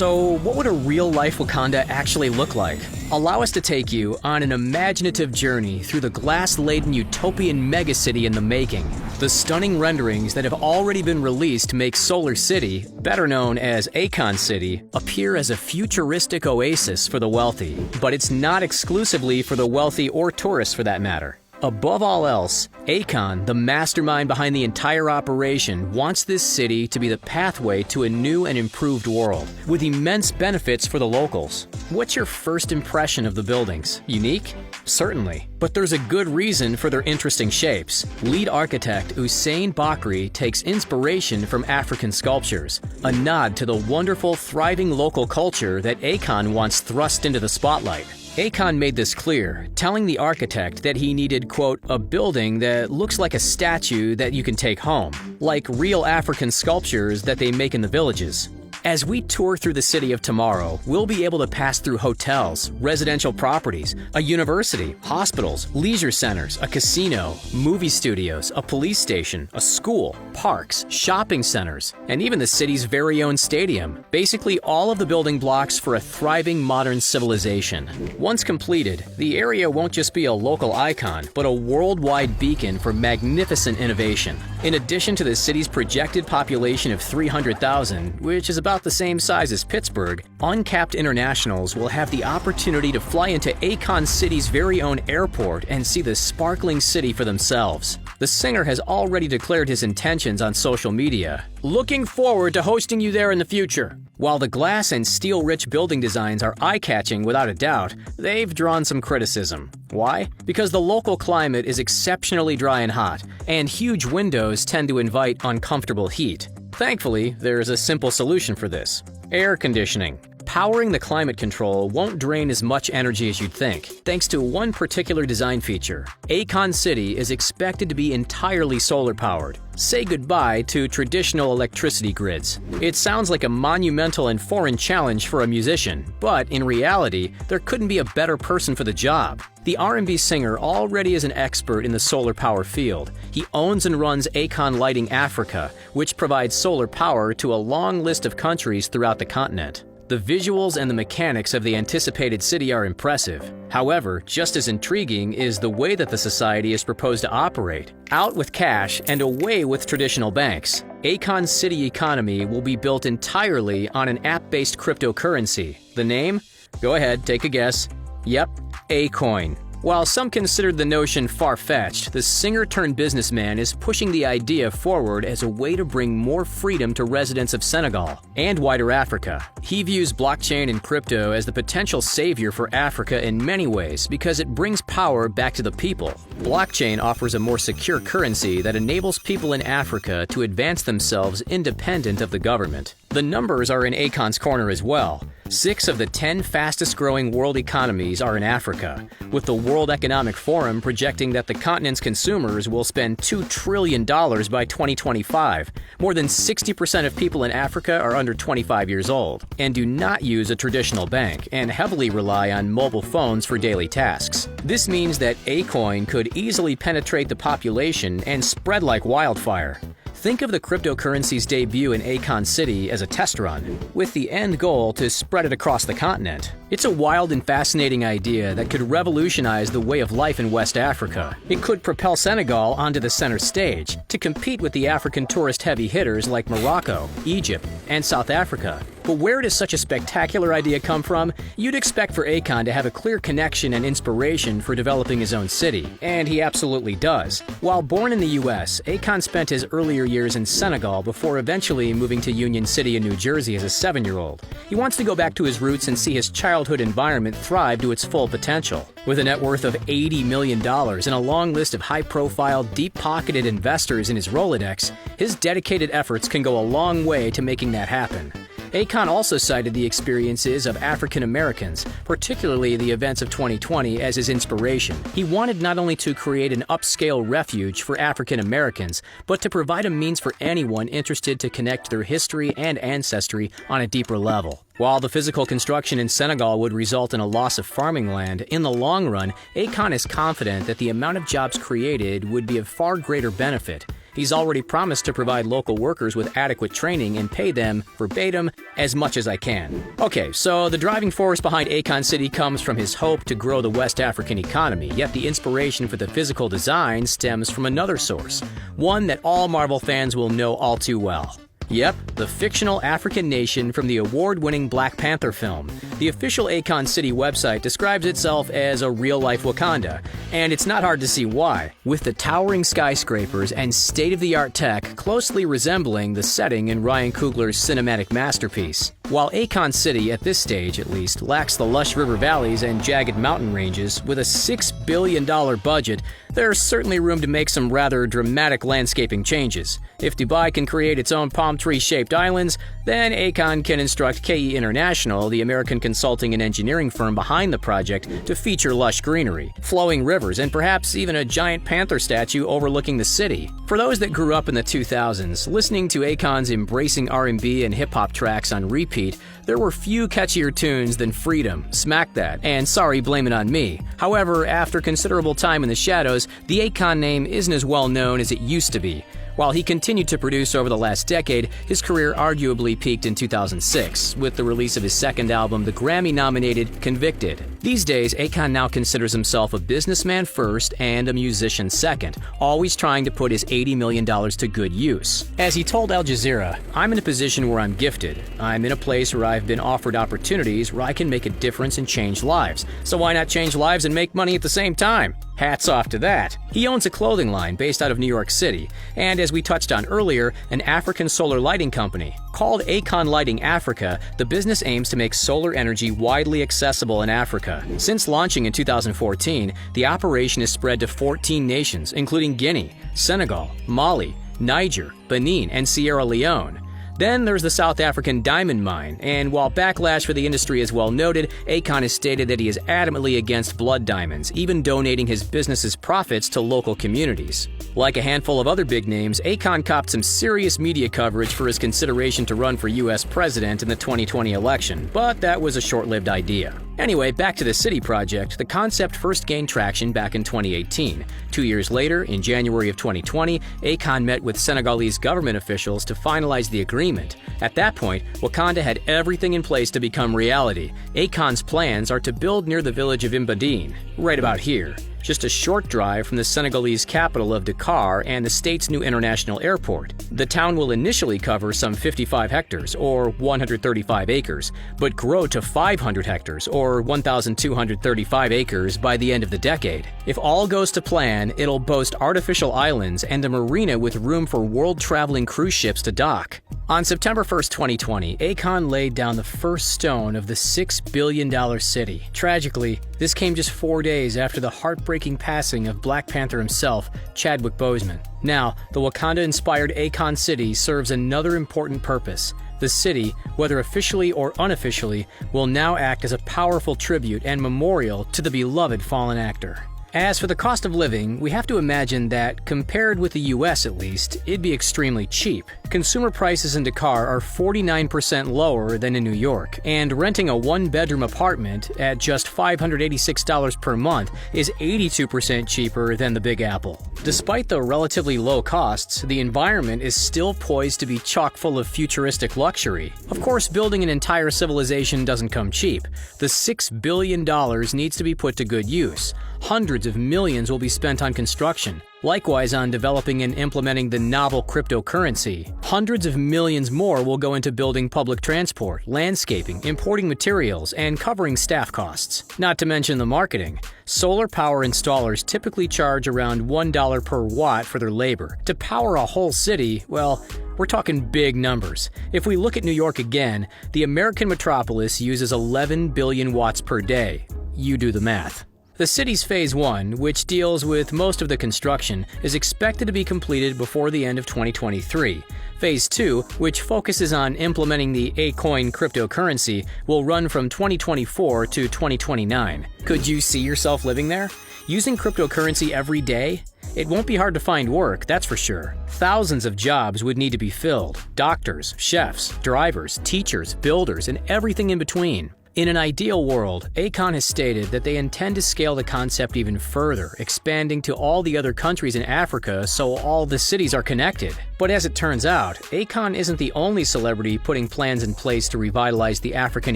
So, what would a real-life Wakanda actually look like? Allow us to take you on an imaginative journey through the glass-laden utopian megacity in the making. The stunning renderings that have already been released make Solar City, better known as Akon City, appear as a futuristic oasis for the wealthy. But it's not exclusively for the wealthy or tourists for that matter. Above all else, Akon, the mastermind behind the entire operation, wants this city to be the pathway to a new and improved world, with immense benefits for the locals. What's your first impression of the buildings? Unique? Certainly. But there's a good reason for their interesting shapes. Lead architect Hussein Bakri takes inspiration from African sculptures, a nod to the wonderful, thriving local culture that Akon wants thrust into the spotlight. Akon made this clear, telling the architect that he needed, quote, a building that looks like a statue that you can take home, like real African sculptures that they make in the villages. As we tour through the city of tomorrow, we'll be able to pass through hotels, residential properties, a university, hospitals, leisure centers, a casino, movie studios, a police station, a school, parks, shopping centers, and even the city's very own stadium. Basically all of the building blocks for a thriving modern civilization. Once completed, the area won't just be a local icon, but a worldwide beacon for magnificent innovation. In addition to the city's projected population of 300,000, which is about the same size as Pittsburgh, uncapped internationals will have the opportunity to fly into Akon City's very own airport and see the sparkling city for themselves. The singer has already declared his intentions on social media. Looking forward to hosting you there in the future. While the glass and steel-rich building designs are eye-catching without a doubt, they've drawn some criticism. Why? Because the local climate is exceptionally dry and hot, and huge windows tend to invite uncomfortable heat. Thankfully, there is a simple solution for this: air conditioning. Powering the climate control won't drain as much energy as you'd think, thanks to one particular design feature. Akon City is expected to be entirely solar-powered. Say goodbye to traditional electricity grids. It sounds like a monumental and foreign challenge for a musician, but in reality, there couldn't be a better person for the job. The R&B singer already is an expert in the solar power field. He owns and runs Akon Lighting Africa, which provides solar power to a long list of countries throughout the continent. The visuals and the mechanics of the anticipated city are impressive. However, just as intriguing is the way that the society is proposed to operate. Out with cash and away with traditional banks. Akon City economy will be built entirely on an app-based cryptocurrency. The name? Go ahead, take a guess. Yep, A-Coin. While some considered the notion far-fetched, the singer-turned-businessman is pushing the idea forward as a way to bring more freedom to residents of Senegal and wider Africa. He views blockchain and crypto as the potential savior for Africa in many ways because it brings power back to the people. Blockchain offers a more secure currency that enables people in Africa to advance themselves independent of the government. The numbers are in Akon's corner as well. 6 of the 10 fastest-growing world economies are in Africa, with the World Economic Forum projecting that the continent's consumers will spend $2 trillion by 2025. More than 60% of people in Africa are under 25 years old and do not use a traditional bank and heavily rely on mobile phones for daily tasks. This means that A-Coin could easily penetrate the population and spread like wildfire. Think of the cryptocurrency's debut in Akon City as a test run, with the end goal to spread it across the continent. It's a wild and fascinating idea that could revolutionize the way of life in West Africa. It could propel Senegal onto the center stage to compete with the African tourist heavy hitters like Morocco, Egypt, and South Africa. But where does such a spectacular idea come from? You'd expect for Akon to have a clear connection and inspiration for developing his own city, and he absolutely does. While born in the US, Akon spent his earlier years in Senegal before eventually moving to Union City in New Jersey as a 7-year-old. He wants to go back to his roots and see his childhood environment thrive to its full potential. With a net worth of $80 million and a long list of high-profile, deep-pocketed investors in his Rolodex, his dedicated efforts can go a long way to making that happen. Akon also cited the experiences of African Americans, particularly the events of 2020, as his inspiration. He wanted not only to create an upscale refuge for African Americans, but to provide a means for anyone interested to connect their history and ancestry on a deeper level. While the physical construction in Senegal would result in a loss of farming land, in the long run, Akon is confident that the amount of jobs created would be of far greater benefit. He's already promised to provide local workers with adequate training and pay them, verbatim, as much as I can. Okay, so the driving force behind Akon City comes from his hope to grow the West African economy, yet the inspiration for the physical design stems from another source, one that all Marvel fans will know all too well. Yep, the fictional African nation from the award-winning Black Panther film. The official Akon City website describes itself as a real-life Wakanda, and it's not hard to see why, with the towering skyscrapers and state-of-the-art tech closely resembling the setting in Ryan Coogler's cinematic masterpiece. While Akon City, at this stage at least, lacks the lush river valleys and jagged mountain ranges, with a $6 billion budget, there's certainly room to make some rather dramatic landscaping changes. If Dubai can create its own palm tree-shaped islands, then Akon can instruct KE International, the American consulting and engineering firm behind the project, to feature lush greenery, flowing rivers, and perhaps even a giant panther statue overlooking the city. For those that grew up in the 2000s, listening to Akon's embracing R&B and hip-hop tracks on repeat, there were few catchier tunes than Freedom, Smack That, and Sorry Blame It On Me. However, after considerable time in the shadows, the Akon name isn't as well known as it used to be. While he continued to produce over the last decade, his career arguably peaked in 2006, with the release of his second album, the Grammy-nominated Convicted. These days, Akon now considers himself a businessman first and a musician second, always trying to put his $80 million to good use. As he told Al Jazeera, "I'm in a position where I'm gifted. I'm in a place where I've been offered opportunities where I can make a difference and change lives. So why not change lives and make money at the same time?" Hats off to that. He owns a clothing line based out of New York City, and as we touched on earlier, an African solar lighting company. Called Akon Lighting Africa, the business aims to make solar energy widely accessible in Africa. Since launching in 2014, the operation has spread to 14 nations, including Guinea, Senegal, Mali, Niger, Benin, and Sierra Leone. Then there's the South African diamond mine, and while backlash for the industry is well noted, Akon has stated that he is adamantly against blood diamonds, even donating his business's profits to local communities. Like a handful of other big names, Akon copped some serious media coverage for his consideration to run for U.S. president in the 2020 election, but that was a short-lived idea. Anyway, back to the city project, the concept first gained traction back in 2018. 2 years later, in January of 2020, Akon met with Senegalese government officials to finalize the agreement. At that point, Wakanda had everything in place to become reality. Akon's plans are to build near the village of Mbadine, right about here, just a short drive from the Senegalese capital of Dakar and the state's new international airport. The town will initially cover some 55 hectares, or 135 acres, but grow to 500 hectares, or 1,235 acres by the end of the decade. If all goes to plan, it'll boast artificial islands and a marina with room for world-traveling cruise ships to dock. On September 1st, 2020, Akon laid down the first stone of the $6 billion city. Tragically, this came just 4 days after the heartbreaking passing of Black Panther himself, Chadwick Boseman. Now, the Wakanda-inspired Akon City serves another important purpose. The city, whether officially or unofficially, will now act as a powerful tribute and memorial to the beloved fallen actor. As for the cost of living, we have to imagine that, compared with the US at least, it'd be extremely cheap. Consumer prices in Dakar are 49% lower than in New York, and renting a one-bedroom apartment at just $586 per month is 82% cheaper than the Big Apple. Despite the relatively low costs, the environment is still poised to be chock full of futuristic luxury. Of course, building an entire civilization doesn't come cheap. The $6 billion needs to be put to good use. Hundreds of millions will be spent on construction. Likewise on developing and implementing the novel cryptocurrency. Hundreds of millions more will go into building public transport, landscaping, importing materials, and covering staff costs. Not to mention the marketing. Solar power installers typically charge around $1 per watt for their labor. To power a whole city, well, we're talking big numbers. If we look at New York again, the American metropolis uses 11 billion watts per day. You do the math. The city's Phase 1, which deals with most of the construction, is expected to be completed before the end of 2023. Phase 2, which focuses on implementing the A-Coin cryptocurrency, will run from 2024 to 2029. Could you see yourself living there? Using cryptocurrency every day? It won't be hard to find work, that's for sure. Thousands of jobs would need to be filled. Doctors, chefs, drivers, teachers, builders, and everything in between. In an ideal world, Akon has stated that they intend to scale the concept even further, expanding to all the other countries in Africa so all the cities are connected. But as it turns out, Akon isn't the only celebrity putting plans in place to revitalize the African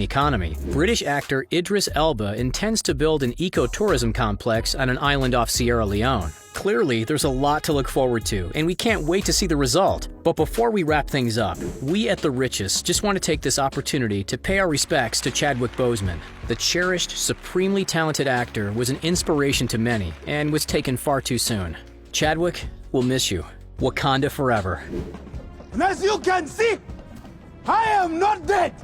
economy. British actor Idris Elba intends to build an ecotourism complex on an island off Sierra Leone. Clearly, there's a lot to look forward to, and we can't wait to see the result. But before we wrap things up, we at The Richest just want to take this opportunity to pay our respects to Chadwick Boseman. The cherished, supremely talented actor was an inspiration to many and was taken far too soon. Chadwick, we'll miss you. Wakanda forever. And as you can see, I am not dead.